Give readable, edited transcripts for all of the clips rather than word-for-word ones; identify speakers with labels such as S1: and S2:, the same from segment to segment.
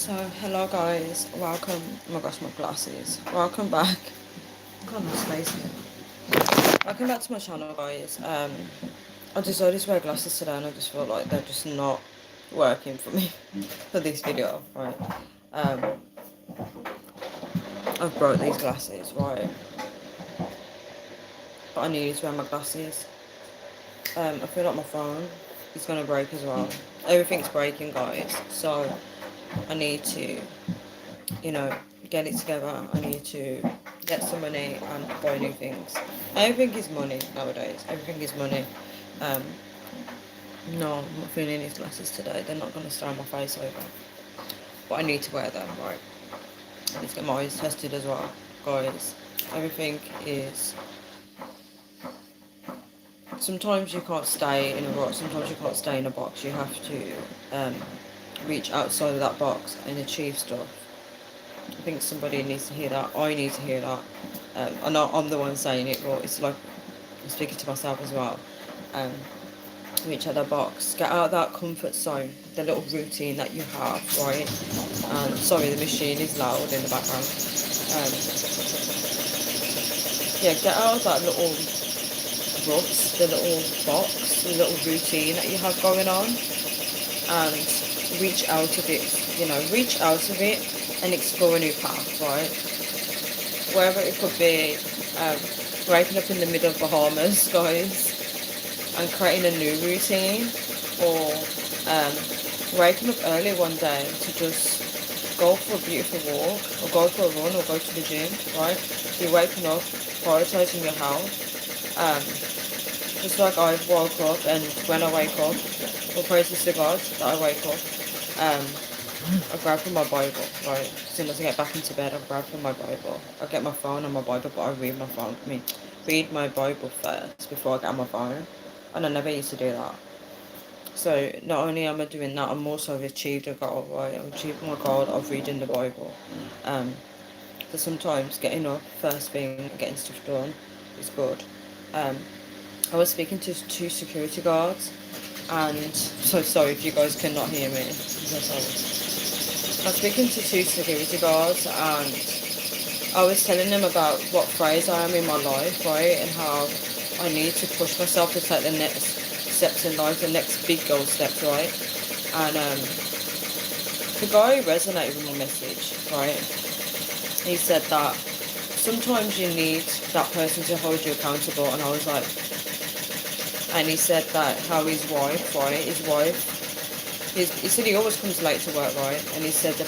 S1: So, hello guys, welcome. Oh my gosh, my glasses. Welcome back. God, my space here. Welcome back to my channel, guys. I decided to wear glasses today, and I just felt like they're just not working for me for this video, right? Um, I've brought these glasses, right? But I needed to wear my glasses. I feel like my phone is gonna break as well. Everything's breaking, guys. So I need to you know, get it together. I need to get some money and buy new things. Everything is money nowadays. Everything is money. Um, no, I'm not feeling these glasses today. They're not going to stay on my face over. But I need to wear them, right? I need to get my eyes tested as well. Guys, everything is... Sometimes you can't stay in a box. Sometimes you can't stay in a box. You have to reach outside of that box and achieve stuff. I think somebody needs to hear that. I need to hear that. I know I'm the one saying it, but it's like I'm speaking to myself as well. Reach out that box, get out of that comfort zone, the little routine that you have, right? And sorry, the machine is loud in the background. Um, yeah, get out of that little rut, the little box, the little routine that you have going on, and reach out of it. Reach out of it and explore a new path, right? Wherever it could be, waking up in the middle of Bahamas, guys, and creating a new routine, or waking up early one day to just go for a beautiful walk, or go for a run, or go to the gym, right? You're waking up, prioritizing your health. Just like I woke up, and when I wake up, all praises to God that I wake up, I grab from my Bible, right? As soon as I get back into bed, I grab from my Bible. I get my phone and my Bible, but I read my phone. Read my Bible first before I get on my phone. And I never used to do that. So not only am I doing that, I'm also achieved a goal, right? I've achieved my goal of reading the Bible. So sometimes getting up first thing, getting stuff done is good. I was speaking to two security guards, and so sorry if you guys cannot hear me. I'm so sorry. I was speaking to two security guards, and I was telling them about what phase I am in my life, right, and how I need to push myself to take the next steps in life, the next big goal steps, right? And the guy resonated with my message, right? He said that sometimes you need that person to hold you accountable, and I was like, and he said that how his wife, right, he said he always comes late to work, right? And he said was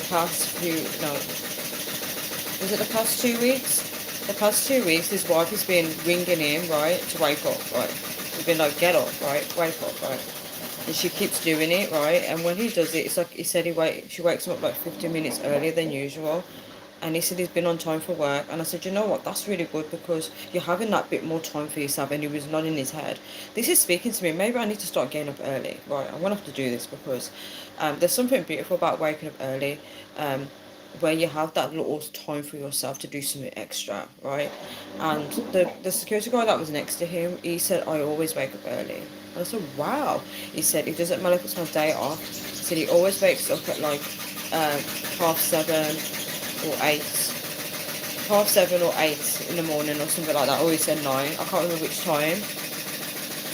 S1: it the past 2 weeks? The past 2 weeks, his wife has been ringing him, right, to wake up, right? He's been like, get up, right, wake up, right? And she keeps doing it, right? And when he does it, it's like he said she wakes him up like 15 minutes earlier than usual. And he said he's been on time for work. And I said, you know what, that's really good, because you're having that bit more time for yourself. And he was nodding his head. This is speaking to me. Maybe I need to start getting up early, right? I'm going to have to do this, because there's something beautiful about waking up early, where you have that little time for yourself to do something extra, right? And the security guard that was next to him, he said, I always wake up early. And I said, wow. He said, it doesn't matter if it's my day off. He said he always wakes up at like 7:30 or 8, 7:30 or 8 in the morning, or something like that. Or he said 9, I can't remember which time.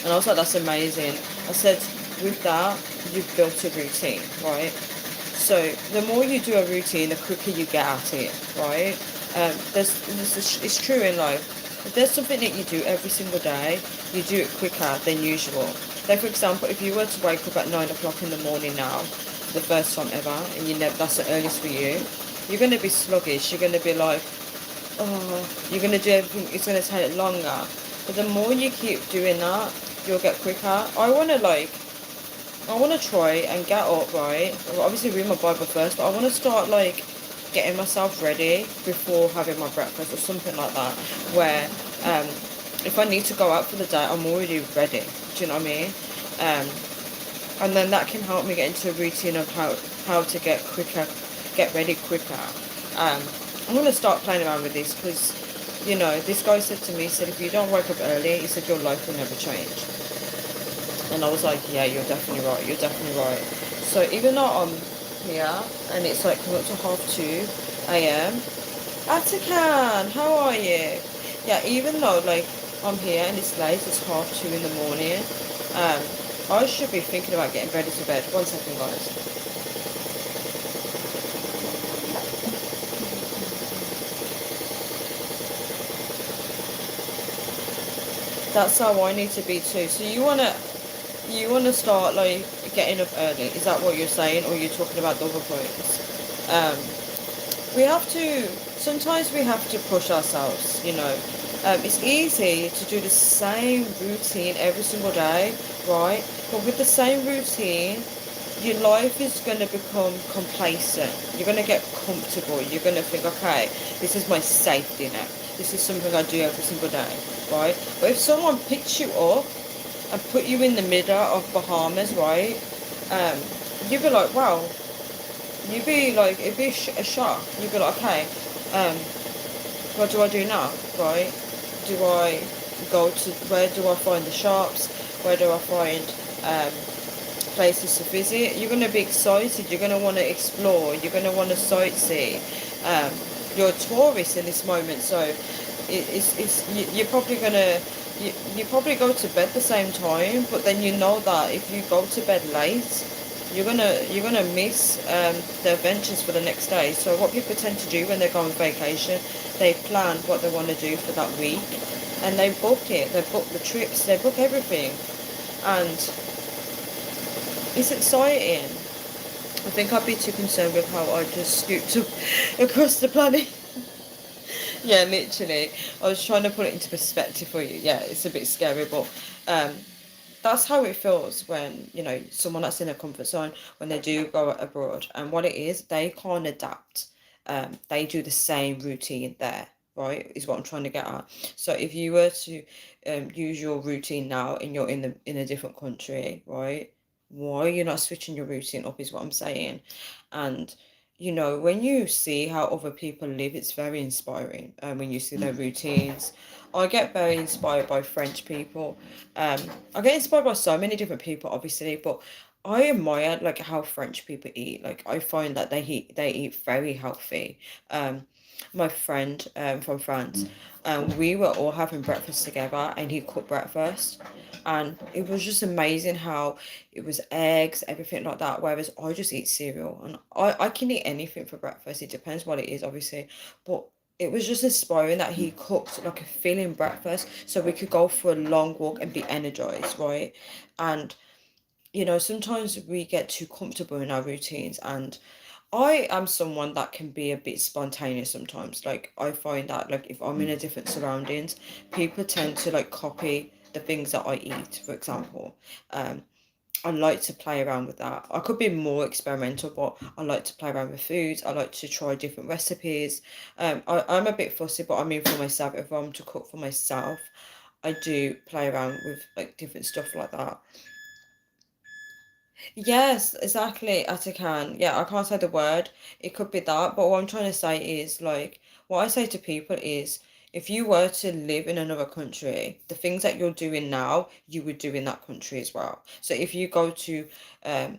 S1: And I was like, that's amazing. I said, with that, you've built a routine, right? So the more you do a routine, the quicker you get at it, right? It's true in life. If there's something that you do every single day, you do it quicker than usual. Like, for example, if you were to wake up at 9 o'clock in the morning now, for the first time ever, and that's the earliest for you, you're going to be sluggish. You're going to be like, oh, you're going to do everything, it's going to take longer. But the more you keep doing that, you'll get quicker. I want to try and get up, right? Well, obviously read my Bible first, but I want to start like getting myself ready before having my breakfast or something like that, where if I need to go out for the day, I'm already ready. Do you know what I mean? And then that can help me get into a routine of how to get ready quicker. I'm going to start playing around with this, because, this guy said to me, he said, if you don't wake up early, he said, your life will never change. And I was like, yeah, you're definitely right. So even though here, and it's like coming up to 2:30 a.m. Atakan, how are you? Yeah, even though like I'm here and it's late, it's 2:30 in the morning. Um, I should be thinking about getting ready to bed. One second, guys. That's how I need to be too. So you wanna start like getting up early? Is that what you're saying, or you're talking about the other points? Um, we have to. Sometimes we have to push ourselves. It's easy to do the same routine every single day, right? But with the same routine, your life is going to become complacent. You're going to get comfortable. You're going to think, okay, this is my safety net. This is something I do every single day, right? But if someone picks you up and put you in the middle of Bahamas, right? Um, you'd be like, wow. You'd be like, it'd be a shock. You'd be like, okay, um, what do I do now, right? Do I go to, where do I find the shops? Where do I find places to visit? You're going to be excited. You're going to want to explore. You're going to want to sightsee. Um, you're a tourist in this moment, so you're probably going to, you probably go to bed the same time, but then you know that if you go to bed late, you're gonna miss the adventures for the next day. So what people tend to do when they go on vacation, they plan what they want to do for that week, and they book it. They book the trips. They book everything, and it's exciting. I think I'd be too concerned with how I just scooped up across the planet. Yeah, literally. I was trying to put it into perspective for you. Yeah, it's a bit scary, but um, that's how it feels when someone that's in a comfort zone, when they do go abroad, and what it is, they can't adapt. They do the same routine there, right, is what I'm trying to get at. So if you were to use your routine now and you're in a different country, right, why are you not switching your routine up, is what I'm saying. And when you see how other people live, it's very inspiring. When you see their routines, I get very inspired by French people. um I get inspired by so many different people, obviously, but I admire like how French people eat. Like I find that they eat very healthy. My friend from France, we were all having breakfast together, and he cooked breakfast, and it was just amazing how it was eggs, everything like that. Whereas I just eat cereal, and I can eat anything for breakfast. It depends what it is, obviously, but it was just inspiring that he cooked like a filling breakfast so we could go for a long walk and be energized, right? And sometimes we get too comfortable in our routines, and I am someone that can be a bit spontaneous sometimes. Like I find that like if I'm in a different surroundings, people tend to like copy the things that I eat, for example. um I like to play around with that. I could be more experimental, but I like to play around with foods. I like to try different recipes. I'm a bit fussy, but I mean for myself, if I'm to cook for myself, I do play around with like different stuff like that. Yes, exactly. Atakan. Yeah, I can't say the word. It could be that, but what I'm trying to say is like what I say to people is if you were to live in another country, the things that you're doing now, you would do in that country as well. So if you go to um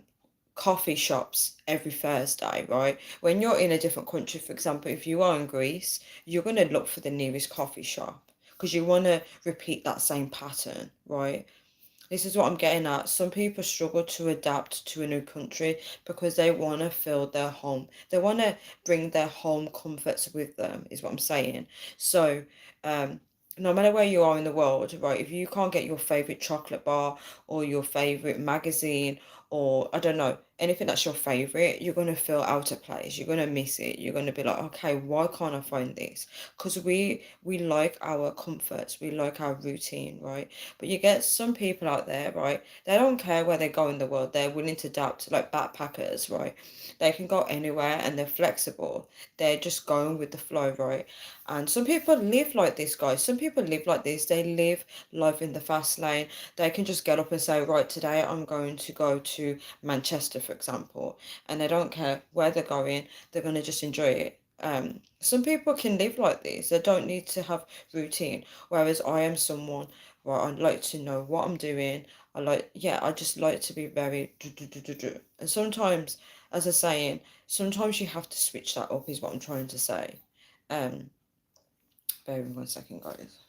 S1: coffee shops every Thursday, right? When you're in a different country, for example, if you are in Greece, you're going to look for the nearest coffee shop because you want to repeat that same pattern, right? This is what I'm getting at. Some people struggle to adapt to a new country because they want to feel their home. They want to bring their home comforts with them, is what I'm saying. So, um, no matter where you are in the world, right, if you can't get your favorite chocolate bar or your favorite magazine or I don't know, anything that's your favorite, you're going to feel out of place. You're going to miss it. You're going to be like, okay, why can't I find this? Because we like our comforts. We like our routine, right? But you get some people out there, right? They don't care where they go in the world. They're willing to adapt, like backpackers, right? They can go anywhere and they're flexible. They're just going with the flow, right? And some people live like this, guys. Some people live like this. They live life in the fast lane. They can just get up and say, right, today I'm going to go to Manchester, for example. And they don't care where they're going. They're going to just enjoy it. Some people can live like this. They don't need to have routine. Whereas I am someone where I like to know what I'm doing. I just like to be very and sometimes as a saying, sometimes you have to switch that up, is what I'm trying to say. Bear with me 1 second, guys.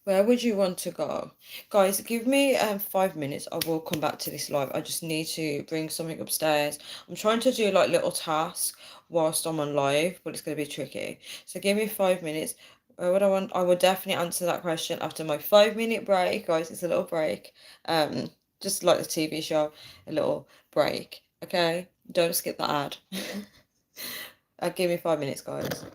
S1: Where would you want to go? Guys, give me 5 minutes. I will come back to this live. I just need to bring something upstairs. I'm trying to do like little tasks whilst I'm on live, but it's going to be tricky. So give me 5 minutes. Where would I want? I will definitely answer that question after my 5 minute break, guys. It's a little break. Just like the TV show, a little break. Okay? Don't skip that ad. Give me 5 minutes, guys.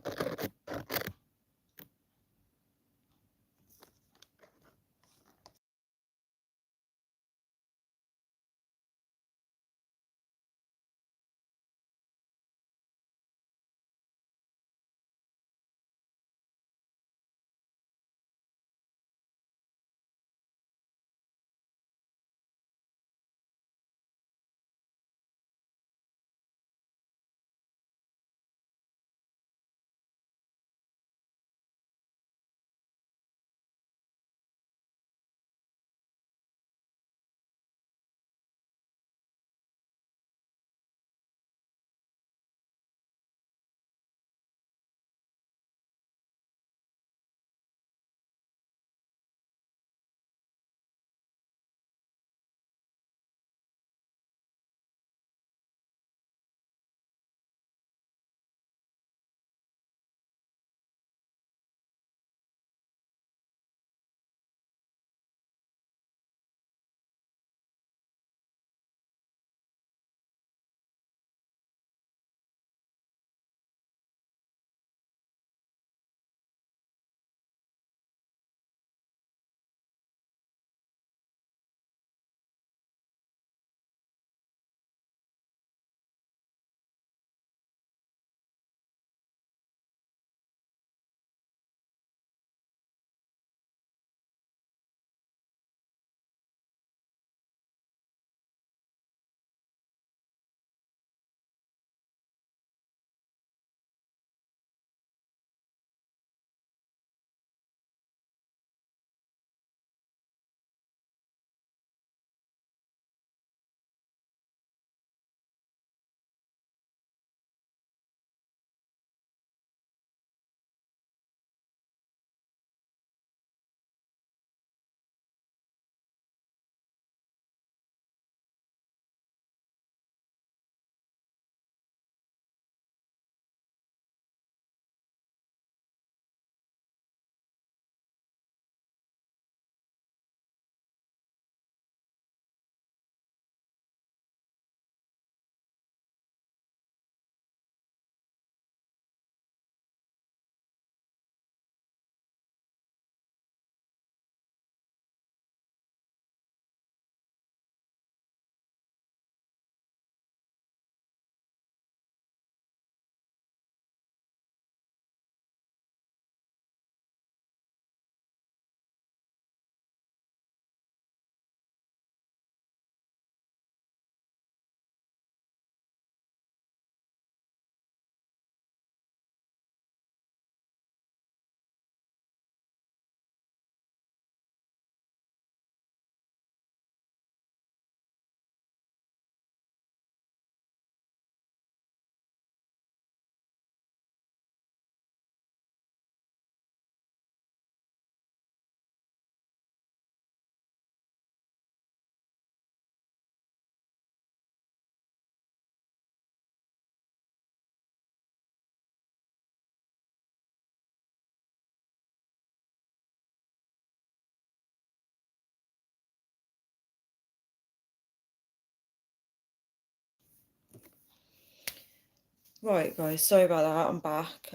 S1: Right, guys, sorry about that. I'm back.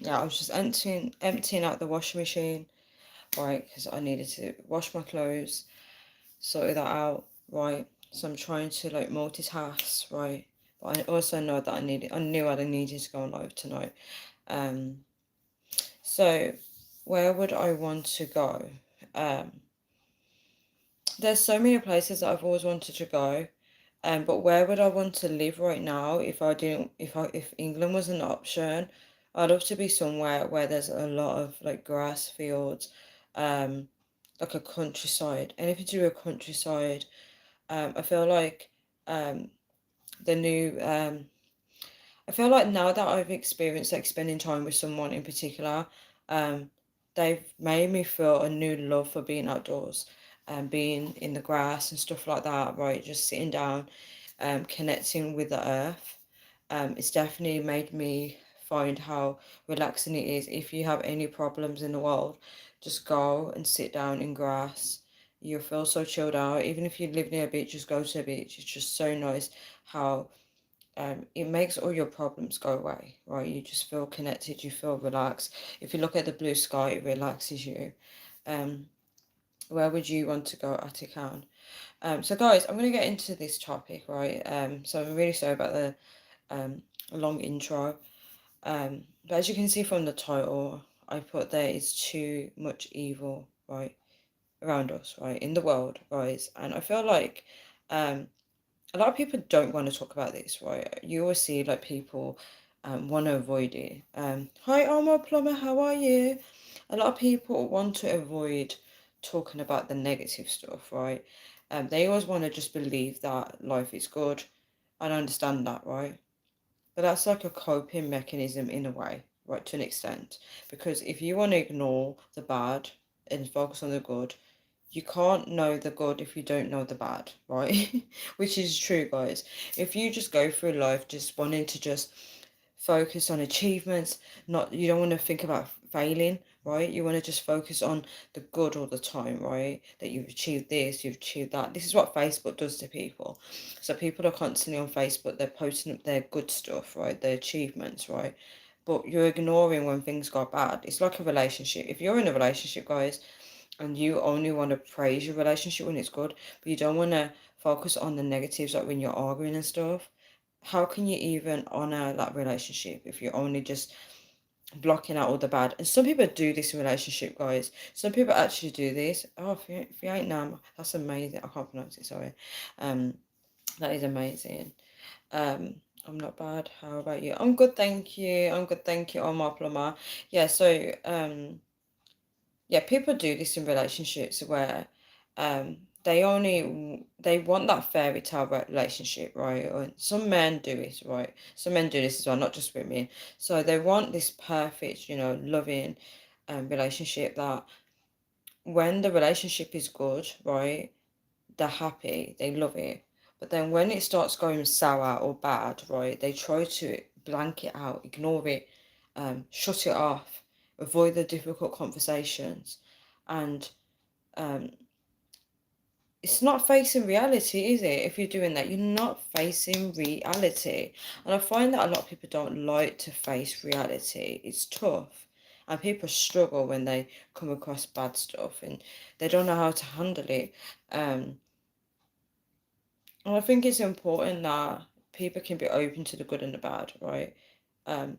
S1: Yeah, I was just emptying out the washing machine, right, because I needed to wash my clothes, sorted that out, right. So I'm trying to like multitask, right. But I also know that I knew I needed to go on live tonight. Um, so where would I want to go? Um, there's so many places that I've always wanted to go. But where would I want to live right now if I didn't if England was an option? I'd love to be somewhere where there's a lot of like grass fields, um, like a countryside. Anything to do with countryside. I feel like um, the new I feel like now that I've experienced like spending time with someone in particular, um, they've made me feel a new love for being outdoors and being in the grass and stuff like that, right? Just sitting down, connecting with the earth. It's definitely made me find how relaxing it is. If you have any problems in the world, just go and sit down in grass. You'll feel so chilled out. Even if you live near a beach, just go to a beach. It's just so nice how it makes all your problems go away, right? You just feel connected, you feel relaxed. If you look at the blue sky, it relaxes you. Um, where would you want to go at a count? So guys, I'm going to get into this topic, right? So I'm really sorry about the long intro. But as you can see from the title, I put there is too much evil, right, around us, right, in the world, guys. And I feel like um, a lot of people don't want to talk about this, right? You always see like people want to avoid it. Hi, Alma Plumber, how are you? A lot of people want to avoid talking about the negative stuff, right? They always want to just believe that life is good. I don't understand that, right? But that's like a coping mechanism in a way, right, to an extent. Because if you want to ignore the bad and focus on the good, you can't know the good if you don't know the bad, right? Which is true, guys. If you just go through life just wanting to just focus on achievements, not you don't want to think about failing, right? You want to just focus on the good all the time, right? That you've achieved this, you've achieved that. This is what Facebook does to people. So people are constantly on Facebook, they're posting up their good stuff, right? Their achievements, right? But you're ignoring when things go bad. It's like a relationship. If you're in a relationship, guys, and you only want to praise your relationship when it's good, but you don't want to focus on the negatives, like when you're arguing and stuff, how can you even honor that relationship if you're only just blocking out all the bad? And some people do this in relationship, guys. Some people actually do this. Oh, if you ain't Nam, that's amazing. I can't pronounce it, sorry. um that is amazing. I'm not bad. How about you? I'm good, thank you. I'm good, thank you. On my plumber. Yeah, so yeah, people do this in relationships where they want that fairy tale relationship, right? Or some men do it, right? Some men do this as well, not just women. So they want this perfect, loving relationship that when the relationship is good, right? They're happy, they love it. But then when it starts going sour or bad, right, they try to blank it out, ignore it, shut it off, avoid the difficult conversations. And um, it's not facing reality, is it? If you're doing that, you're not facing reality. And I find that a lot of people don't like to face reality. It's tough. And people struggle when they come across bad stuff and they don't know how to handle it. Um, And I think it's important that people can be open to the good and the bad, right? Um,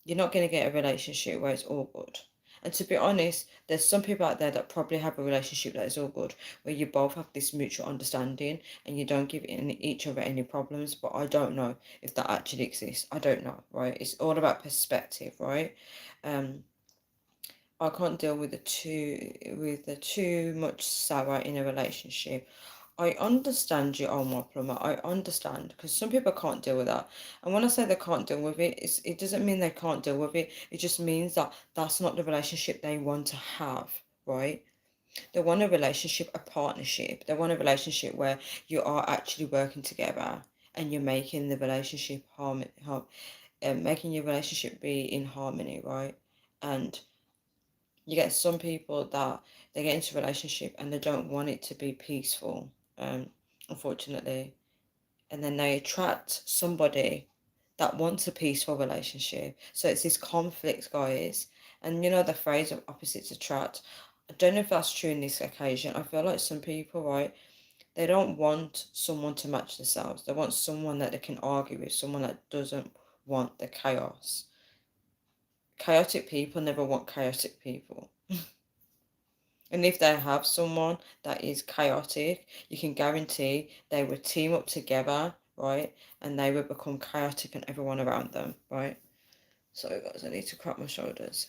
S1: you're not going to get a relationship where it's all good. And to be honest, there's some people out there that probably have a relationship that is all good, where you both have this mutual understanding and you don't give each other any problems. But I don't know if that actually exists. I don't know, right? It's all about perspective, right? Um, I can't deal with the too much sour in a relationship. I understand you, Omar Plumber. I understand because some people can't deal with that. And when I say they can't deal with it, it doesn't mean they can't deal with it. It just means that that's not the relationship they want to have, right? They want a relationship, a partnership. They want a relationship where you are actually working together and you're making the relationship making your relationship be in harmony, right? And you get some people that they get into a relationship and they don't want it to be peaceful, unfortunately, and then they attract somebody that wants a peaceful relationship. So it's this conflict, guys. And you know the phrase of opposites attract. I don't know if that's true in this occasion. I feel like some people, right, they don't want someone to match themselves. They want someone that they can argue with, someone that doesn't want the chaos. Chaotic people never want chaotic people. And if they have someone that is chaotic, you can guarantee they would team up together, right? And they would become chaotic and everyone around them, right? Sorry guys, I need to crack my shoulders.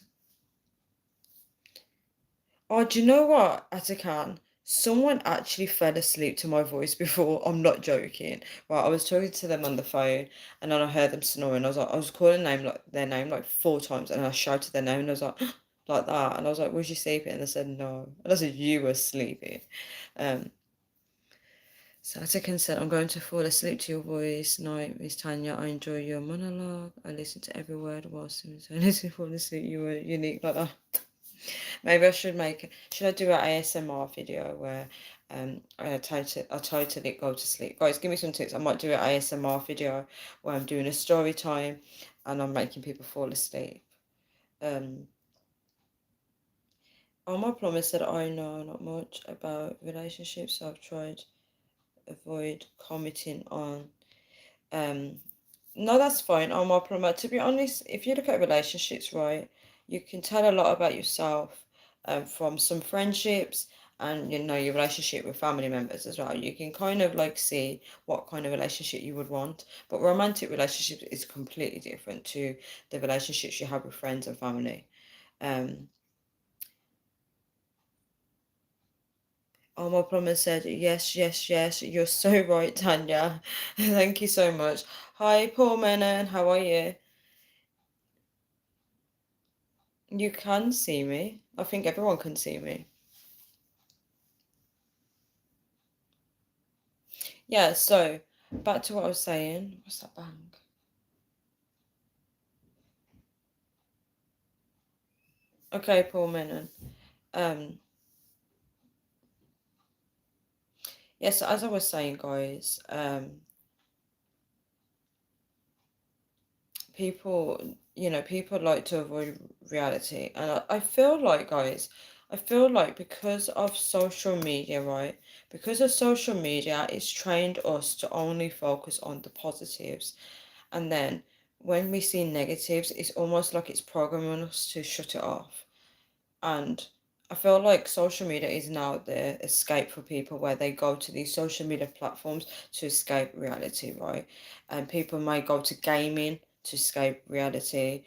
S1: Oh, do you know what, Atakan? Someone actually fell asleep to my voice before. I'm not joking. Right, I was talking to them on the phone and then I heard them snoring. I was calling their name like 4 times and I shouted their name and I was like, like that. And I was like, was you sleeping? And they said, no. And I said, you were sleeping. Um, so Atakan said, I'm going to fall asleep to your voice. Night, Miss Tanya. I enjoy your monologue. I listen to every word whilst simultaneously fall asleep. You were unique like that. Maybe I should I do an ASMR video where I totally go to sleep. Guys, give me some tips. I might do an ASMR video where I'm doing a story time and I'm making people fall asleep. My plumber said I know not much about relationships, so I've tried avoid commenting on no, that's fine. My plumber. To be honest, if you look at relationships, right, you can tell a lot about yourself from some friendships and your relationship with family members as well. You can kind of like see what kind of relationship you would want. But romantic relationships is completely different to the relationships you have with friends and family. Um, my plumber said, yes, yes, yes. You're so right, Tanya. Thank you so much. Hi, Paul Menon. How are you? You can see me. I think everyone can see me. Yeah, so back to what I was saying. What's that bang? Okay, Paul Menon. Um, yes, as I was saying, guys, people like to avoid reality. And I feel like, guys, because of social media, right? Because of social media, it's trained us to only focus on the positives. And then when we see negatives, it's almost like it's programming us to shut it off. And I feel like social media is now the escape for people where they go to these social media platforms to escape reality, right? And people may go to gaming to escape reality.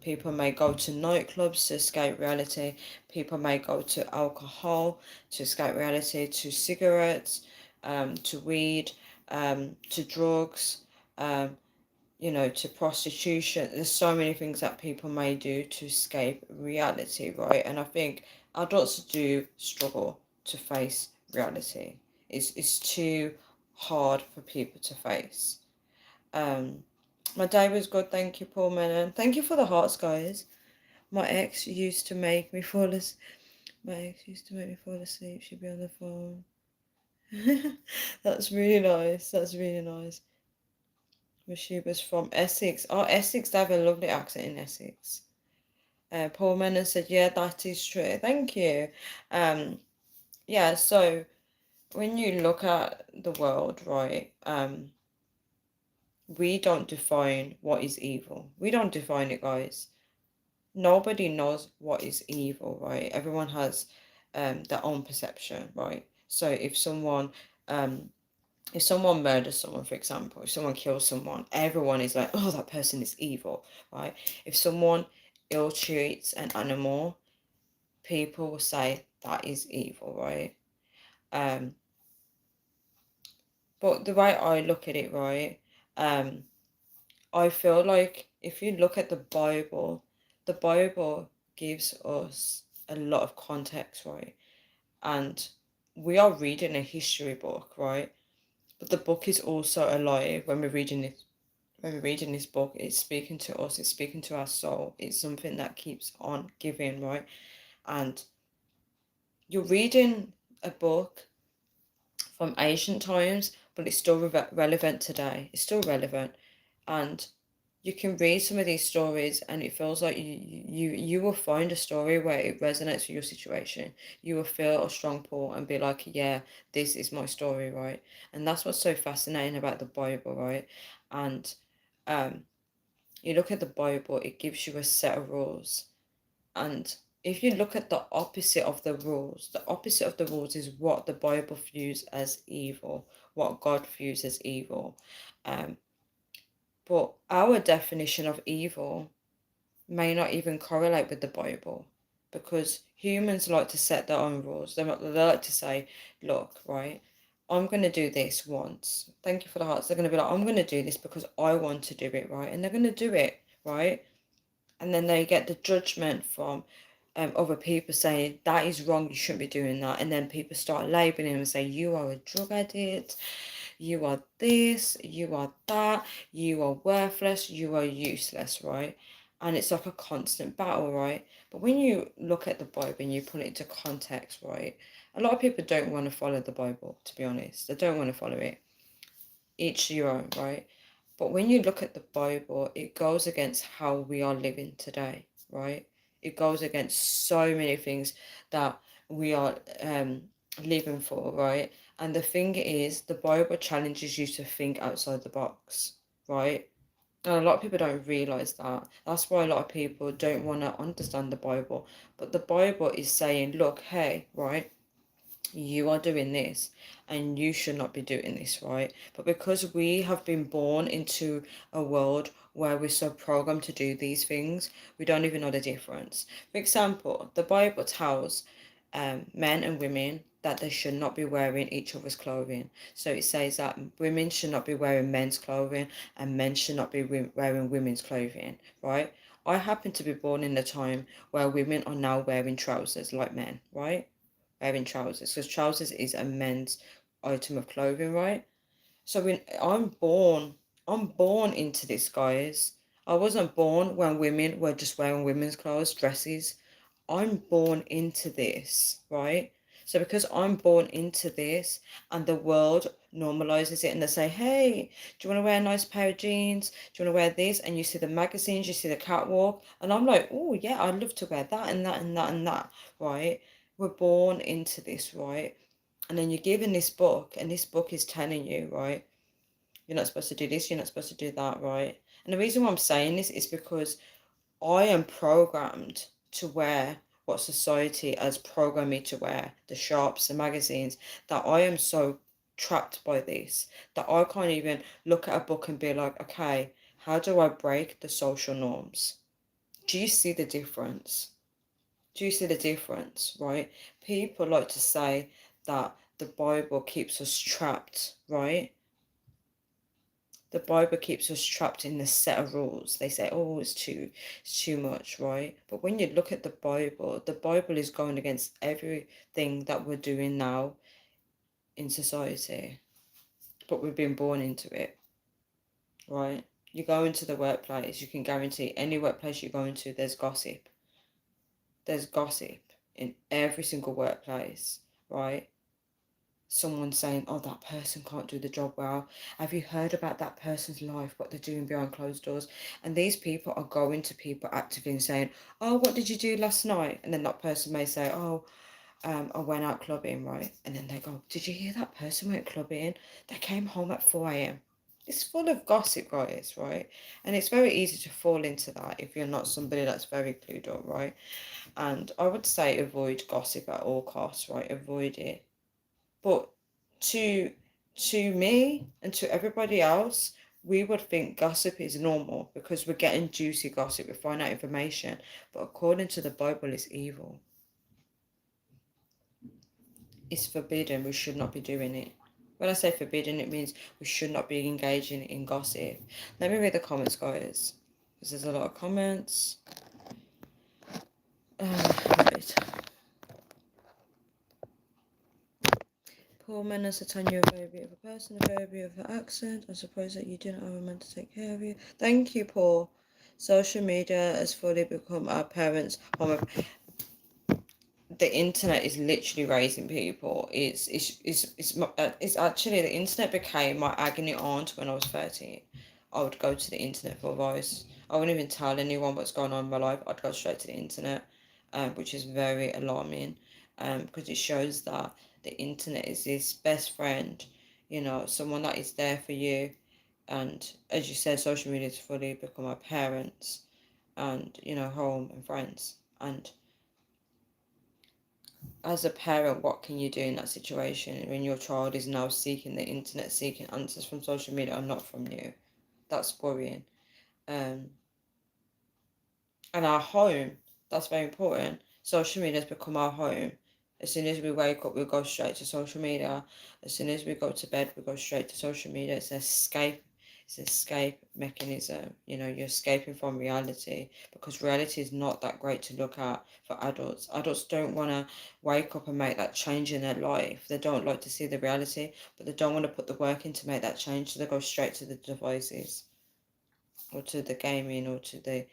S1: People may go to nightclubs to escape reality. People may go to alcohol to escape reality, to cigarettes, to weed, to drugs. Um, to prostitution. There's so many things that people may do to escape reality, right? And I think adults do struggle to face reality. It's too hard for people to face. Um, my day was good, thank you, Paul Menon. Thank you for the hearts, guys. My ex used to make me fall asleep. My ex used to make me fall asleep. She'd be on the phone. That's really nice. That's really nice. She was from Essex. Oh, Essex, they have a lovely accent in Essex. Paul Menon said, yeah, that is true. Thank you. Yeah, so when you look at the world, right, we don't define what is evil. We don't define it, guys. Nobody knows what is evil, right? Everyone has their own perception, right? So um, if someone murders someone, for example, if someone kills someone, everyone is like, oh, that person is evil, right? If someone ill treats an animal, people will say that is evil, right? Um, but the way I look at it, right, um, I feel like if you look at the Bible gives us a lot of context, right? And we are reading a history book, right? But the book is also alive when we're reading this book, it's speaking to us, it's speaking to our soul. It's something that keeps on giving, right? And you're reading a book from ancient times, but it's still relevant today. It's still relevant. And you can read some of these stories and it feels like you will find a story where it resonates with your situation. You will feel a strong pull and be like, yeah, this is my story, right? And that's what's so fascinating about the Bible, right? And um you look at the Bible, it gives you a set of rules. And if you look at the opposite of the opposite of the rules is what the Bible views as evil, what God views as evil. Um, but our definition of evil may not even correlate with the Bible, because humans like to set their own rules. They like to say, look, right, I'm going to do this once. Thank you for the hearts. They're going to be like, I'm going to do this because I want to do it, right? And they're going to do it, right? And then they get the judgment from other people saying that is wrong, you shouldn't be doing that. And then people start labeling him and say, you are a drug addict, you are this, you are that, you are worthless, you are useless, right? And it's like a constant battle, right? But when you look at the Bible and you put it into context, right, a lot of people don't want to follow the Bible, to be honest. They don't want to follow it. Each your own, right? But when you look at the Bible, it goes against how we are living today, right? It goes against so many things that we are living for, right? And the thing is, the Bible challenges you to think outside the box, right? And a lot of people don't realize that. That's why a lot of people don't want to understand the Bible. But the Bible is saying, look, hey, right? You are doing this and you should not be doing this, right? But because we have been born into a world where we're so programmed to do these things, we don't even know the difference. For example, the Bible tells men and women that they should not be wearing each other's clothing. So it says that women should not be wearing men's clothing and men should not be wearing women's clothing, right? I happen to be born in a time where women are now wearing trousers like men, right? Wearing trousers, because trousers is a men's item of clothing, right? So when I'm born into this, guys. I wasn't born when women were just wearing women's clothes, dresses. I'm born into this, right? So because I'm born into this and the world normalizes it and they say, hey, do you want to wear a nice pair of jeans? Do you want to wear this? And you see the magazines, you see the catwalk. And I'm like, oh, yeah, I'd love to wear that and that and that and that, right? We're born into this, right? And then you're given this book and this book is telling you, right? You're not supposed to do this, you're not supposed to do that, right? And the reason why I'm saying this is because I am programmed to wear what society has programmed me to wear, the shops, the magazines, that I am so trapped by this that I can't even look at a book and be like, okay, how do I break the social norms? Do you see the difference? Do you see the difference, right? People like to say that the Bible keeps us trapped, right? The Bible keeps us trapped in this set of rules. They say, oh, it's too much, right? But when you look at the Bible is going against everything that we're doing now in society. But we've been born into it, right? You go into the workplace, you can guarantee any workplace you go into, there's gossip. There's gossip in every single workplace, right? Someone saying, oh, that person can't do the job well. Have you heard about that person's life, what they're doing behind closed doors? And these people are going to people actively and saying, oh, what did you do last night? And then that person may say, oh, I went out clubbing, right? And then they go, did you hear that person went clubbing? They came home at 4 a.m. It's full of gossip, guys, right? And it's very easy to fall into that if you're not somebody that's very clued up, right? And I would say avoid gossip at all costs, right? Avoid it. But to me and to everybody else, we would think gossip is normal because we're getting juicy gossip, we find out information. But according to the Bible, it's evil. It's forbidden. We should not be doing it. When I say forbidden, it means we should not be engaging in gossip. Let me read the comments, guys, because there's a lot of comments. Right. Poor man, as a you're a very beautiful person, a very beautiful accent. I suppose that you didn't have a man to take care of you. Thank you, Paul. Social media has fully become our parents' home. The internet is literally raising people. It's actually, the internet became my agony aunt when I was 13. I would go to the internet for advice. I wouldn't even tell anyone what's going on in my life. I'd go straight to the internet, which is very alarming, because it shows that the internet is this best friend, someone that is there for you. And as you said, social media has fully become our parents and, home and friends. And as a parent, what can you do in that situation when your child is now seeking the internet, seeking answers from social media and not from you? That's worrying. And our home, that's very important. Social media has become our home. As soon as we wake up, we go straight to social media. As soon as we go to bed, we go straight to social media. It's an escape. It's an escape mechanism. You know, you're escaping from reality because reality is not that great to look at for adults. Adults don't want to wake up and make that change in their life. They don't like to see the reality, but they don't want to put the work in to make that change. So they go straight to the devices or to the gaming or to the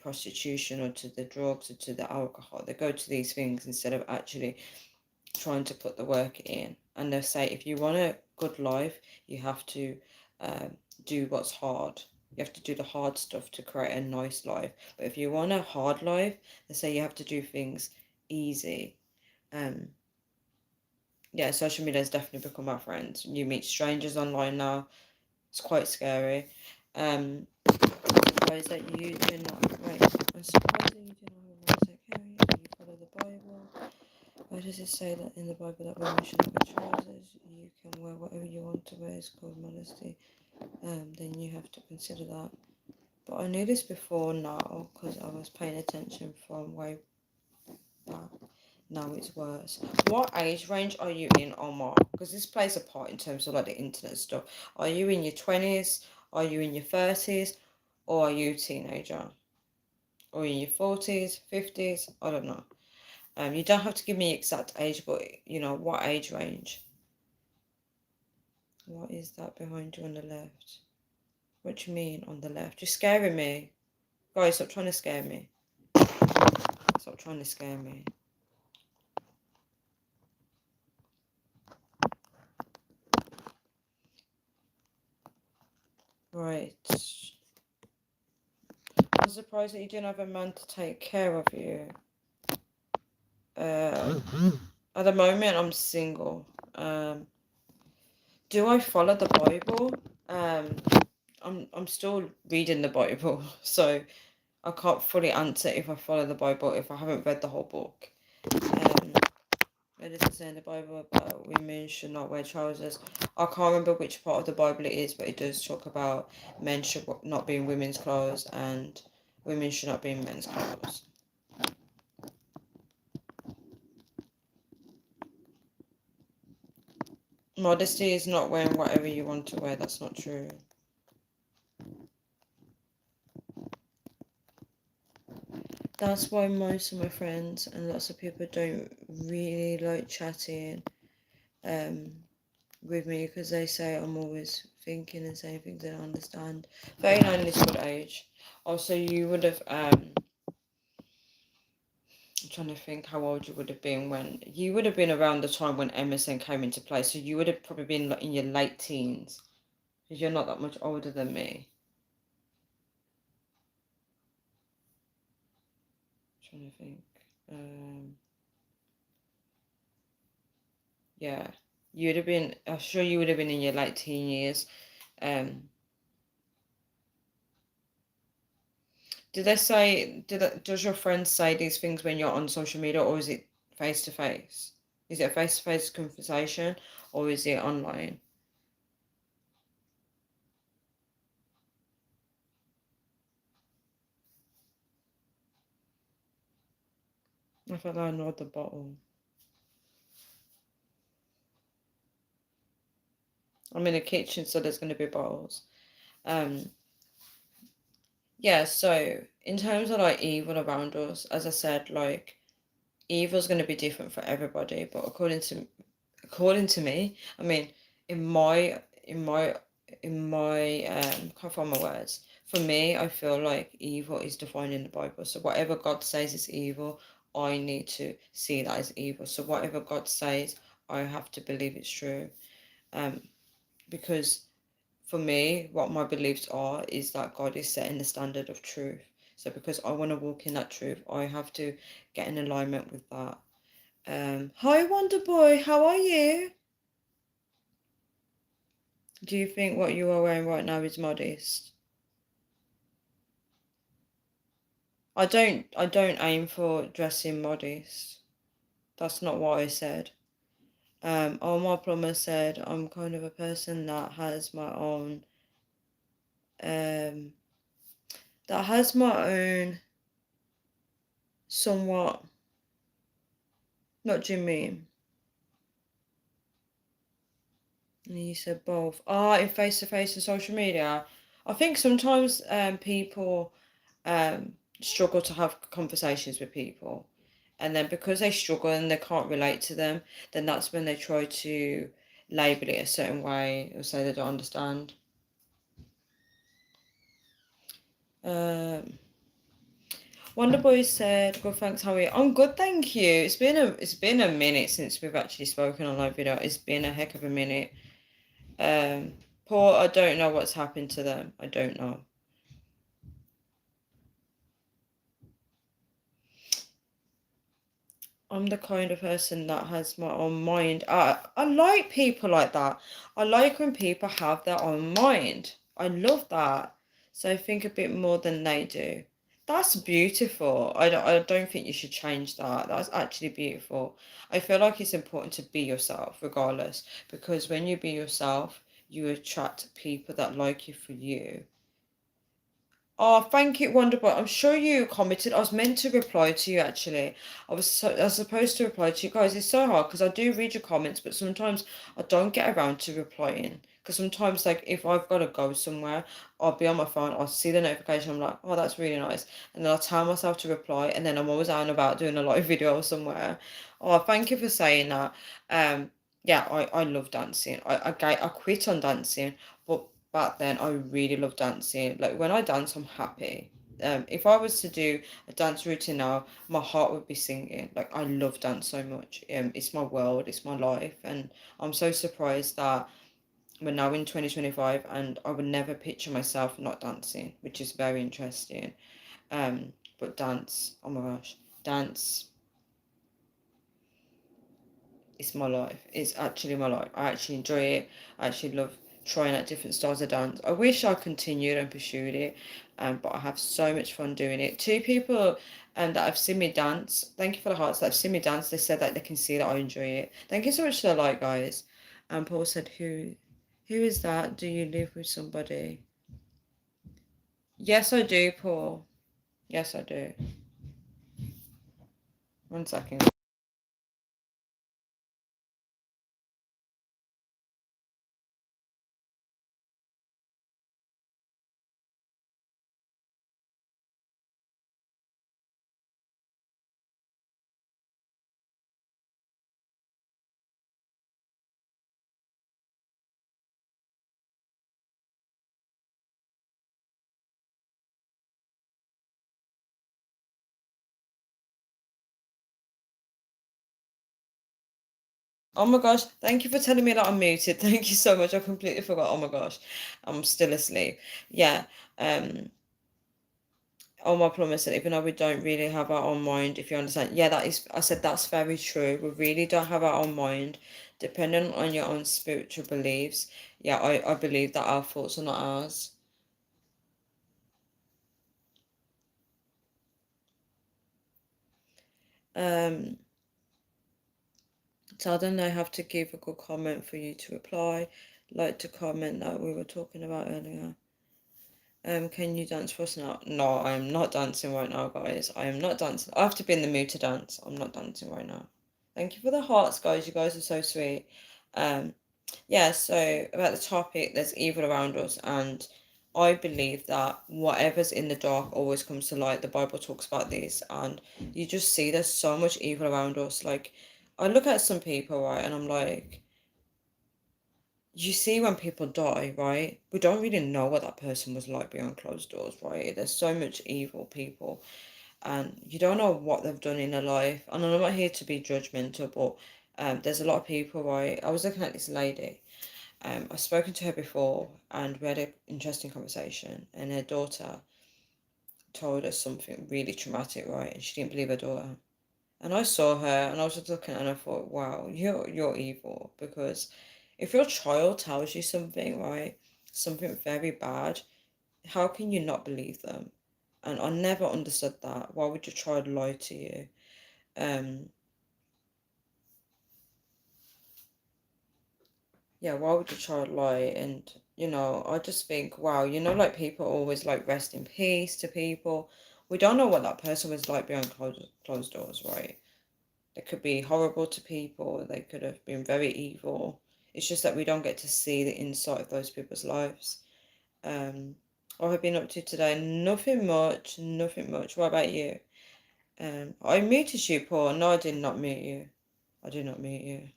S1: prostitution or to the drugs or to the alcohol. They go to these things instead of actually trying to put the work in. And they say if you want a good life, you have to do what's hard. You have to do the hard stuff to create a nice life. But if you want a hard life, they say you have to do things easy. Yeah, social media has definitely become our friends. You meet strangers online now. It's quite scary. Suppose that you do not wait. I suppose that you do not have a mindset carry. You follow the Bible. Why does it say that in the Bible that women should not wear trousers? You can wear whatever you want to wear. It's called modesty. Then you have to consider that. But I knew this before now because I was paying attention from way back. Now it's worse. What age range are you in, Omar? Because this plays a part in terms of like the internet stuff. Are you in your 20s? Are you in your 30s? Or are you a teenager? Or in your 40s, 50s? I don't know. You don't have to give me exact age, but what age range? What is that behind you on the left? What do you mean on the left? You're scaring me. Guys, stop trying to scare me. Stop trying to scare me. Right. I'm surprised that you didn't have a man to take care of you. At the moment, I'm single. Do I follow the Bible? I'm still reading the Bible, so I can't fully answer if I follow the Bible if I haven't read the whole book. Where does it say in the Bible about women should not wear trousers? I can't remember which part of the Bible it is, but it does talk about men should not be in women's clothes and women should not be in men's clothes. Modesty is not wearing whatever you want to wear. That's not true. That's why most of my friends and lots of people don't really like chatting with me because they say I'm always thinking and saying things they don't understand. 39 is good age. Also, you would have I'm trying to think how old you would have been when you would have been around the time when MSN came into play. So you would have probably been in your late teens because you're not that much older than me. I'm trying to think. Yeah, you'd have been. I'm sure you would have been in your late teen years. Did they say? Does your friend say these things when you're on social media, or is it face to face? Is it a face to face conversation, or is it online? I feel like I know the bottle. I'm in the kitchen, so there's going to be bottles. Yeah. So in terms of like evil around us, as I said, like evil's going to be different for everybody. But according to me, I mean, in my in my can't find my words. For me, I feel like evil is defined in the Bible. So whatever God says is evil, I need to see that as evil. So whatever God says, I have to believe it's true. Because for me, what my beliefs are is that God is setting the standard of truth. So because I want to walk in that truth, I have to get in alignment with that. Hi Wonder Boy, how are you? Do you think what you are wearing right now is modest? I don't aim for dressing modest. That's not what I said. My plumber said I'm kind of a person that has my own um that has my own somewhat. What do you mean? And you said both. In face to face and social media. I think sometimes people struggle to have conversations with people, and then because they struggle and they can't relate to them, then that's when they try to label it a certain way or say they don't understand. Um, Wonderboy said, "Good, thanks. How are you?" I'm good, thank you. It's been a minute since we've actually spoken on live video. It's been a heck of a minute. Um, Poor, I don't know what's happened to them. I don't know. I'm the kind of person that has my own mind. I like people like that. I like when people have their own mind. I love that. So I think a bit more than they do. That's beautiful. I don't think you should change that. That's actually beautiful. I feel like it's important to be yourself regardless, because when you be yourself, you attract people that like you for you. Oh, thank you, Wonderboy. I'm sure you commented. I was meant to reply to you actually. I was supposed to reply to you guys. It's so hard because I do read your comments, but sometimes I don't get around to replying. Because sometimes, like, if I've got to go somewhere, I'll be on my phone. I'll see the notification. I'm like, oh, that's really nice, and then I'll tell myself to reply, and then I'm always out and about doing a live video somewhere. Oh, thank you for saying that. Yeah, I love dancing. I quit on dancing, but back then I really love dancing. Like when I dance, I'm happy. If I was to do a dance routine now, my heart would be singing. Like I love dance so much. It's my world, it's my life, and I'm so surprised that we're now in 2025, and I would never picture myself not dancing, which is very interesting. But dance, oh my gosh, dance it's my life. It's actually my life. I actually enjoy it. I actually love trying out different styles of dance. I wish I continued and pursued it, but I have so much fun doing it. Two people that have seen me dance, thank you for the hearts that have seen me dance, they said that they can see that I enjoy it. Thank you so much for the like, guys. And Paul said, who is that? Do you live with somebody? Yes, I do, Paul. Yes, I do. One second. Oh my gosh, thank you for telling me that I'm muted. Thank you so much. I completely forgot. Oh my gosh, I'm still asleep. Yeah. Um, oh my plumber said, even though we don't really have our own mind, if you understand. Yeah, that is, I said that's very true. We really don't have our own mind. Depending on your own spiritual beliefs. Yeah, I believe that our thoughts are not ours. Um, Tell them they have to give a good comment for you to reply. Like to comment that we were talking about earlier. Can you dance for us now? No, I am not dancing right now, guys. I am not dancing. I have to be in the mood to dance. I'm not dancing right now. Thank you for the hearts, guys. You guys are so sweet. Um, yeah, so about the topic, there's evil around us, and I believe that whatever's in the dark always comes to light. The Bible talks about this, and you just see there's so much evil around us. Like, I look at some people, right, and I'm like, you see when people die, right? We don't really know what that person was like behind closed doors, right? There's so much evil people, and you don't know what they've done in their life. And I'm not here to be judgmental, but there's a lot of people, right? I was looking at this lady. I've spoken to her before, and we had an interesting conversation. And her daughter told us something really traumatic, right? And she didn't believe her daughter. And I saw her, and I was just looking, and I thought, wow, you're evil, because if your child tells you something, right, something very bad, how can you not believe them? And I never understood that. Why would your child lie to you? Um, yeah, why would your child lie? And I just think, wow, like people always like rest in peace to people. We don't know what that person was like behind closed doors, right? They could be horrible to people. They could have been very evil. It's just that we don't get to see the inside of those people's lives. What have I been up to today? Nothing much, nothing much. What about you? I muted you, Paul. No, I did not mute you. I did not mute you.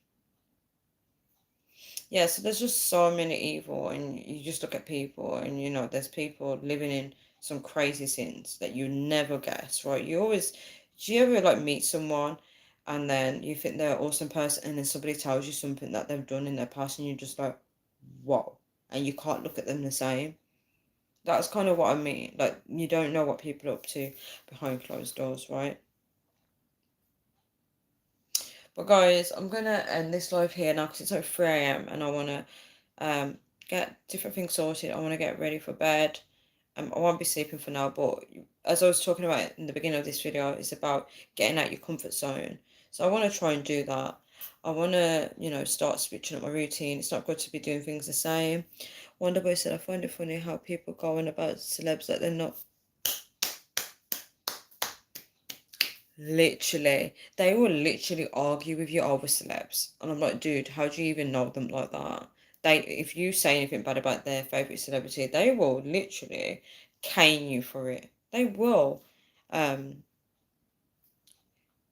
S1: Yeah, so there's just so many evil, and you just look at people, and you know, there's people living in some crazy sins that you never guess, right? Do you ever like meet someone and then you think they're an awesome person, and then somebody tells you something that they've done in their past, and you're just like, whoa, and you can't look at them the same? That's kind of what I mean. Like, you don't know what people are up to behind closed doors, right? But guys, I'm gonna end this live here now because it's like 3 a.m. and I wanna get different things sorted. I wanna get ready for bed. I won't be sleeping for now, but as I was talking about in the beginning of this video, it's about getting out your comfort zone. So I want to try and do that. I want to, start switching up my routine. It's not good to be doing things the same. Wonderboy said, I find it funny how people go on about celebs that they're not. Literally, they will literally argue with you over celebs, and I'm like, dude, how do you even know them like that? If you say anything bad about their favorite celebrity, they will literally cane you for it. They will. Um,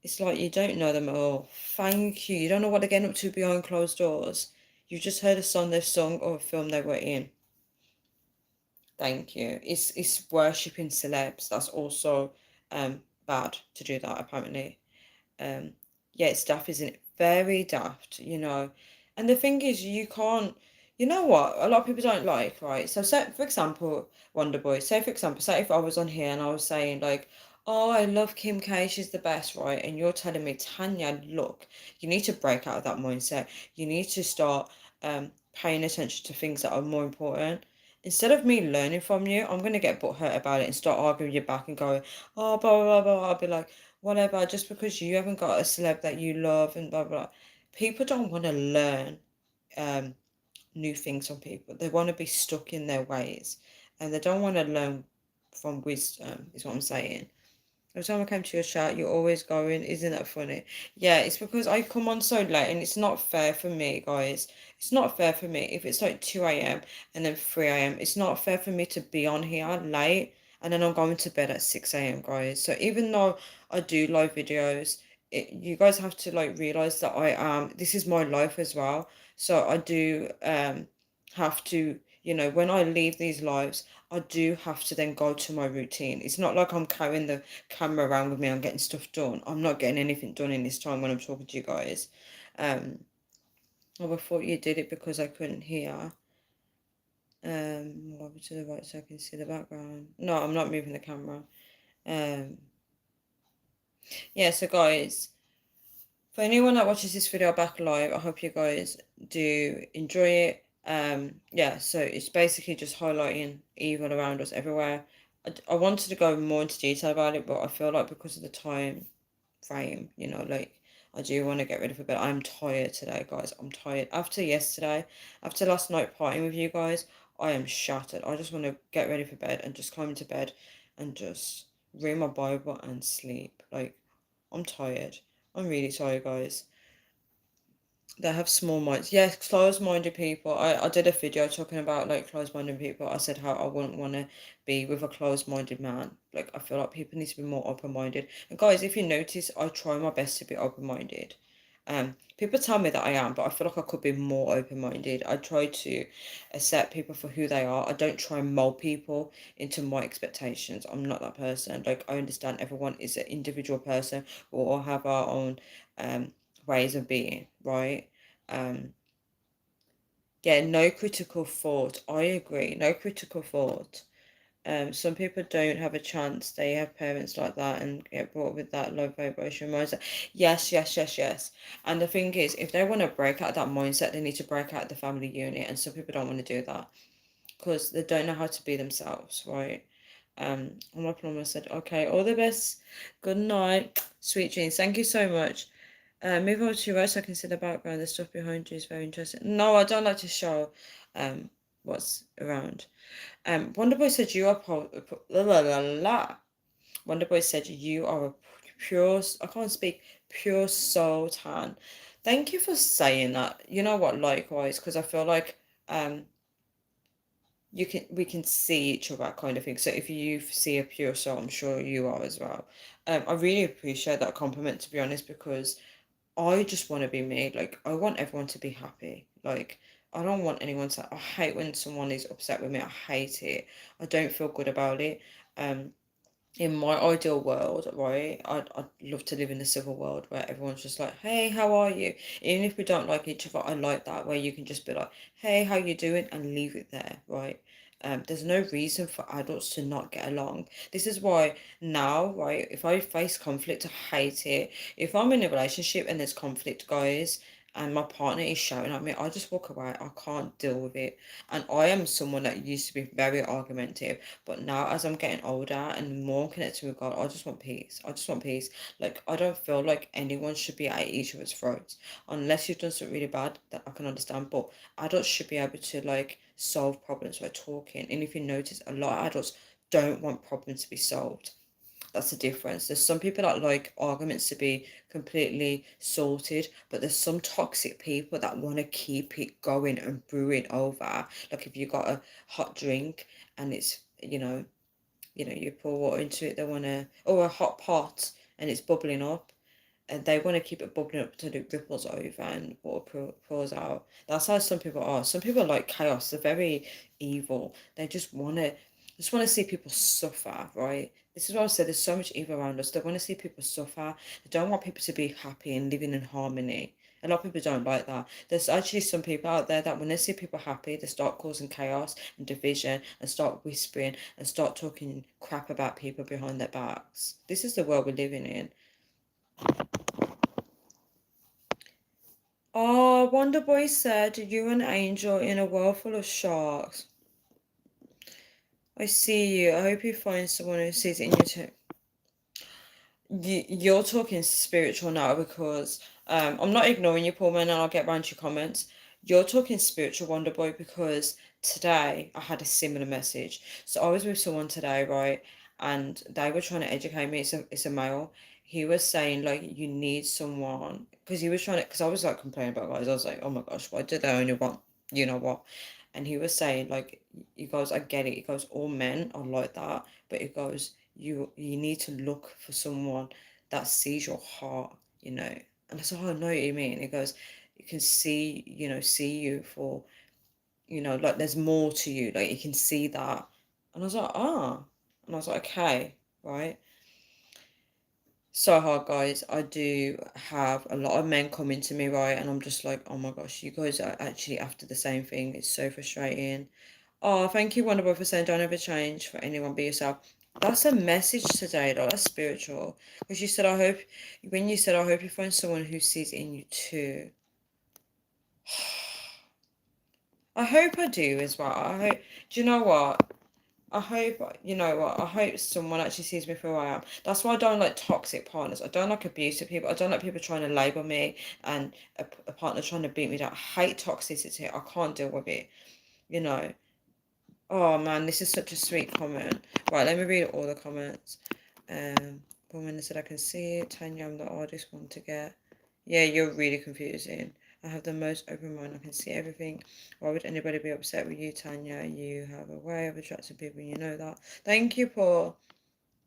S1: it's like you don't know them at all. Thank you. You don't know what they're getting up to behind closed doors. You just heard a song they've sung or a film they were in. Thank you. It's worshipping celebs. That's also bad to do that apparently. Yeah, it's daft, isn't it? Very daft. And the thing is, you can't, you know what? A lot of people don't like, right? So, say, for example, Wonderboy, say if I was on here and I was saying, like, oh, I love Kim K, she's the best, right? And you're telling me, Tanya, look, you need to break out of that mindset. You need to start paying attention to things that are more important. Instead of me learning from you, I'm going to get butthurt about it and start arguing you back and going, oh, blah, blah, blah, blah. I'll be like, whatever, just because you haven't got a celeb that you love and blah blah. People don't want to learn um new things from people. They want to be stuck in their ways, and they don't want to learn from wisdom, is what I'm saying. Every time I come to your chat, you're always going, isn't that funny? Yeah, it's because I come on so late and it's not fair for me, guys. It's not fair for me. If it's like 2 a.m. and then 3 a.m., it's not fair for me to be on here late and then I'm going to bed at 6 a.m., guys. So even though I do live videos, you guys have to like realize that this is my life as well. So I do have to, when I leave these lives, I do have to then go to my routine. It's not like I'm carrying the camera around with me and getting stuff done. I'm not getting anything done in this time when I'm talking to you guys. I thought you did it because I couldn't hear. Over to the right so I can see the background. No, I'm not moving the camera. Yeah, so guys, for anyone that watches this video back live, I hope you guys do enjoy it. Yeah, so it's basically just highlighting evil around us everywhere. I wanted to go more into detail about it, but I feel like because of the time frame, like I do want to get rid of it, but I'm tired today, guys. I'm tired. After yesterday, after last night partying with you guys, I am shattered. I just want to get ready for bed and just climb into bed and just read my Bible and sleep. Like, I'm tired. I'm really tired, guys. They have small minds. Yes, closed-minded people. I did a video talking about like closed-minded people. I said how I wouldn't want to be with a closed-minded man. Like, I feel like people need to be more open-minded. And guys, if you notice, I try my best to be open-minded. People tell me that I am, but I feel like I could be more open-minded. I try to accept people for who they are. I don't try and mold people into my expectations. I'm not that person. Like, I understand everyone is an individual person. We all have our own ways of being, right? Um, yeah, no critical thought. I agree. No critical thought. Some people don't have a chance. They have parents like that and get brought up with that low vibration mindset. Yes, yes, yes, yes. And the thing is, if they want to break out of that mindset, they need to break out of the family unit. And some people don't want to do that because they don't know how to be themselves, right? And my plumber said, okay, all the best. Good night. Sweet dreams. Thank you so much. Move over to your right so I can see the background. The stuff behind you is very interesting. No, I don't like to show what's around. Wonderboy said you are la la la la. Wonderboy said, you are a pure, I can't speak, pure soul tan. Thank you for saying that. You know what, likewise, because I feel like we can see each other kind of thing. So if you see a pure soul, I'm sure you are as well. I really appreciate that compliment, to be honest, because I just want to be me. Like, I want everyone to be happy. Like, I don't want anyone to. I hate when someone is upset with me. I hate it. I don't feel good about it. Um, in my ideal world, right, I'd love to live in a civil world where everyone's just like, hey, how are you? Even if we don't like each other, I like that, where you can just be like, hey, how you doing? And leave it there, right? There's no reason for adults to not get along. This is why now, right, if I face conflict, I hate it. If I'm in a relationship and there's conflict, guys, and my partner is shouting at me, I just walk away. I can't deal with it. And I am someone that used to be very argumentative, but now as I'm getting older and more connected with God, I just want peace. I just want peace. Like, I don't feel like anyone should be at each other's throats unless you've done something really bad that I can understand. But adults should be able to like solve problems by talking. And if you notice, a lot of adults don't want problems to be solved. That's the difference. There's some people that like arguments to be completely sorted, but there's some toxic people that want to keep it going and brewing over. Like if you got a hot drink and it's, you pour water into it, they want to, or a hot pot and it's bubbling up, and they want to keep it bubbling up until it ripples over and water pours out. That's how some people are. Some people like chaos. They're very evil. They just want to see people suffer, right? This is what I said. There's so much evil around us. They want to see people suffer. They don't want people to be happy and living in harmony. A lot of people don't like that. There's actually some people out there that when they see people happy, they start causing chaos and division and start whispering and start talking crap about people behind their backs. This is the world we're living in. Oh, Wonder Boy said, you're an angel in a world full of sharks. I see you. I hope you find someone who sees it in you too. You're talking spiritual now because I'm not ignoring you, Paul, and I'll get round to your comments. You're talking spiritual, Wonder Boy, because today I had a similar message. So I was with someone today, right? And they were trying to educate me. It's a male. He was saying like you need someone because he was trying to because I was like complaining about guys. I was like, oh my gosh, why do they only want you know what? And he was saying like he goes, I get it. He goes, all men are like that, but he goes, you need to look for someone that sees your heart, you know. And I said, oh, I know what you mean. He goes, you can see, see you for, like there's more to you, like you can see that. And I was like, ah. And I was like, okay, right. So hard, guys. I do have a lot of men coming to me, right? And I'm just like, oh my gosh, you guys are actually after the same thing. It's so frustrating. Oh, thank you, Wonderboy, for saying don't ever change for anyone, be yourself. That's a message today, though. That's spiritual. Because when you said, I hope you find someone who sees in you too. I hope I do as well. Do you know what? I hope, you know what, I hope someone actually sees me for who I am. That's why I don't like toxic partners. I don't like abusive people. I don't like people trying to label me and a partner trying to beat me down. I hate toxicity. I can't deal with it, you know. Oh man, this is such a sweet comment. Right, let me read all the comments. Woman said I can see it. Tanya, I'm the hardest one to get. Yeah, you're really confusing. I have the most open mind. I can see everything. Why would anybody be upset with you, Tanya? You have a way of attracting people. You know that. Thank you, Paul.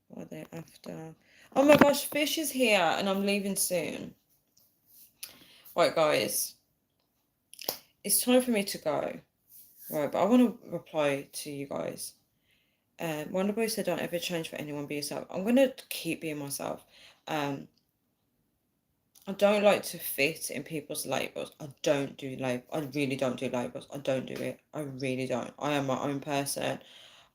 S1: What are they after? Oh my gosh, Fish is here and I'm leaving soon. Right, guys. It's time for me to go. Right, but I want to reply to you guys. Wonderboy said, "Don't ever change for anyone. Be yourself." I'm gonna keep being myself. Um, I don't like to fit in people's labels. I don't do labels. I really don't do labels. I don't do it. I really don't. I am my own person.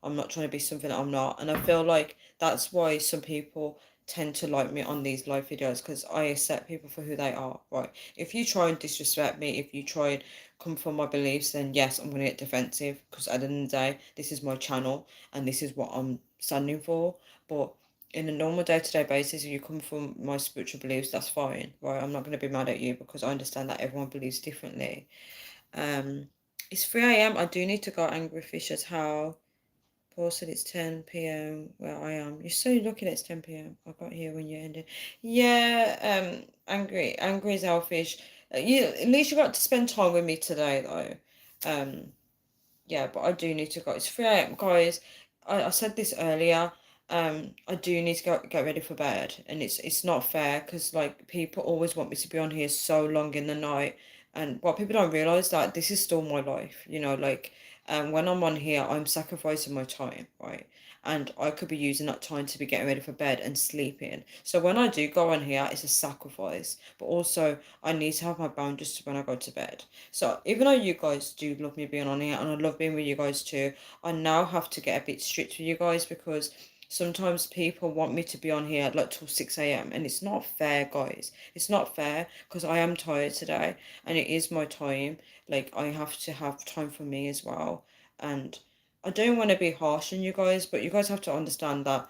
S1: I'm not trying to be something that I'm not. And I feel like that's why some people tend to like me on these live videos because I accept people for who they are. Right. If you try and disrespect me, if you try and come for my beliefs, then yes, I'm going to get defensive because at the end of the day, this is my channel and this is what I'm standing for. But in a normal day-to-day basis, if you come from my spiritual beliefs, that's fine, right? I'm not going to be mad at you because I understand that everyone believes differently. It's 3 a.m. I do need to go. Angry Fishers, how? Paul said it's 10 p.m. where I am. You're so lucky that it's 10 p.m. I got here when you ended. Yeah, angry selfish. You at least you got to spend time with me today though. Yeah, but I do need to go. It's 3 a.m. guys. I said this earlier. I do need to get ready for bed, and it's not fair because like people always want me to be on here so long in the night, and what people don't realize that this is still my life. You know, like when I'm on here, I'm sacrificing my time, right? And I could be using that time to be getting ready for bed and sleeping. So when I do go on here, it's a sacrifice, but also I need to have my boundaries when I go to bed. So even though you guys do love me being on here and I love being with you guys too, I now have to get a bit strict with you guys because sometimes people want me to be on here like till 6 a.m. and it's not fair, guys. It's not fair because I am tired today and it is my time. Like I have to have time for me as well. And I don't want to be harsh on you guys, but you guys have to understand that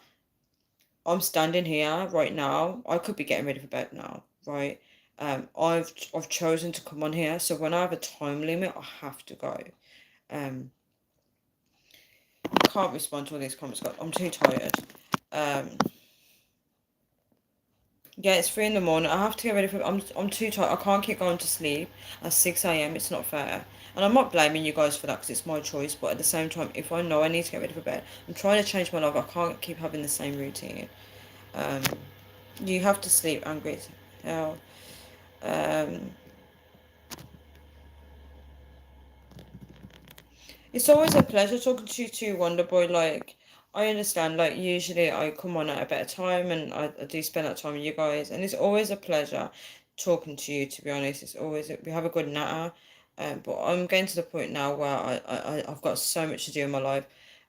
S1: I'm standing here right now. I could be getting ready for bed now, right? I've chosen to come on here, so when I have a time limit, I have to go. I can't respond to all these comments, guys. I'm too tired. Um, yeah, it's 3 in the morning. I have to get ready for. I'm too tired. I can't keep going to sleep at 6 a.m. It's not fair, and I'm not blaming you guys for that because it's my choice. But at the same time, if I know I need to get ready for bed, I'm trying to change my life. I can't keep having the same routine. Um, you have to sleep angry as hell. Um, it's always a pleasure talking to you too, Wonderboy. Like, I understand, like, usually I come on at a better time and I do spend that time with you guys. And it's always a pleasure talking to you, to be honest. It's always, we have a good natter. But I'm getting to the point now where I've got so much to do in my life.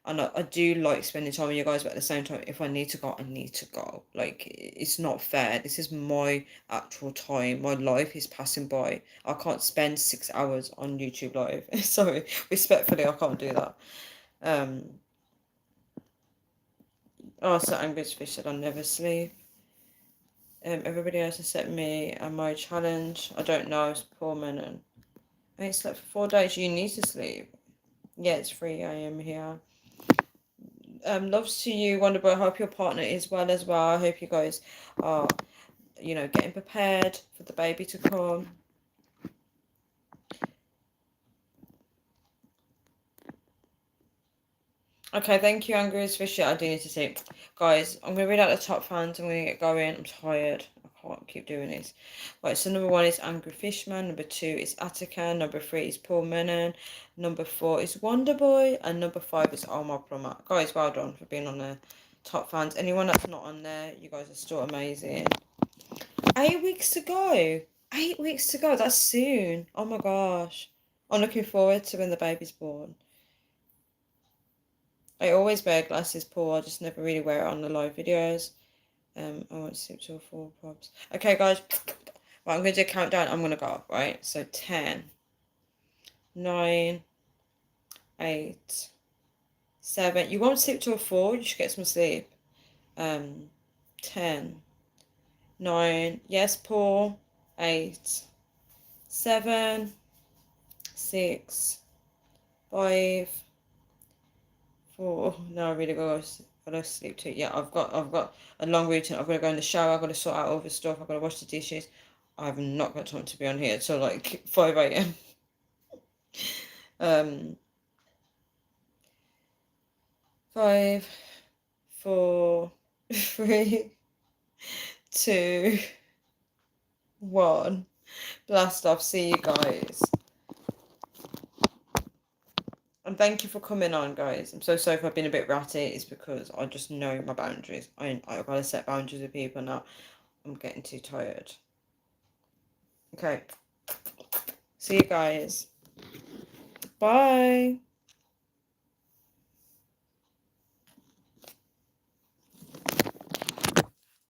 S1: And I do like spending time with you guys, but at the same time, if I need to go, I need to go. Like, it's not fair. This is my actual time. My life is passing by. I can't spend 6 hours on YouTube Live. So, respectfully, I can't do that. Um, so Angus Fish said, I'll never sleep. Everybody else except me and my challenge. I don't know. It's poor man. And I ain't slept for 4 days. You need to sleep. Yeah, it's 3 a.m. here. Loves to you, Wonderboy. I hope your partner is well as well. I hope you guys are, getting prepared for the baby to come. Okay, thank you, Angus Fisher. I do need to see. Guys, I'm going to read out the top fans. I'm going to get going. I'm tired. I can't keep doing this. Right, so number 1 is Angry Fishman. Number 2 is Attica. Number 3 is Paul Menon. Number 4 is Wonderboy. And number 5 is Omar Plummer. Guys, well done for being on the top fans. Anyone that's not on there, you guys are still amazing. 8 weeks to go. 8 weeks to go. That's soon. Oh my gosh. I'm looking forward to when the baby's born. I always wear glasses, Paul. I just never really wear it on the live videos. I won't sleep till 4 probs. Okay, guys. Right, I'm going to do a countdown. I'm going to go, right? So 10, 9, 8, 7. You won't sleep till 4. You should get some sleep. 10, 9. Yes, Paul. 8, 7, 6, 5, 4. No, I really gotta sleep too. Yeah, I've got a long routine. I've got to go in the shower. I've got to sort out all the stuff. I've got to wash the dishes. I have not got time to be on here till like 5 a.m. 5, 4, 3, 2, 1. Blast off. See you guys. And thank you for coming on, guys. I'm so sorry if I've been a bit ratty. It's because I just know my boundaries. I've got to set boundaries with people now. I'm getting too tired. Okay. See you guys. Bye.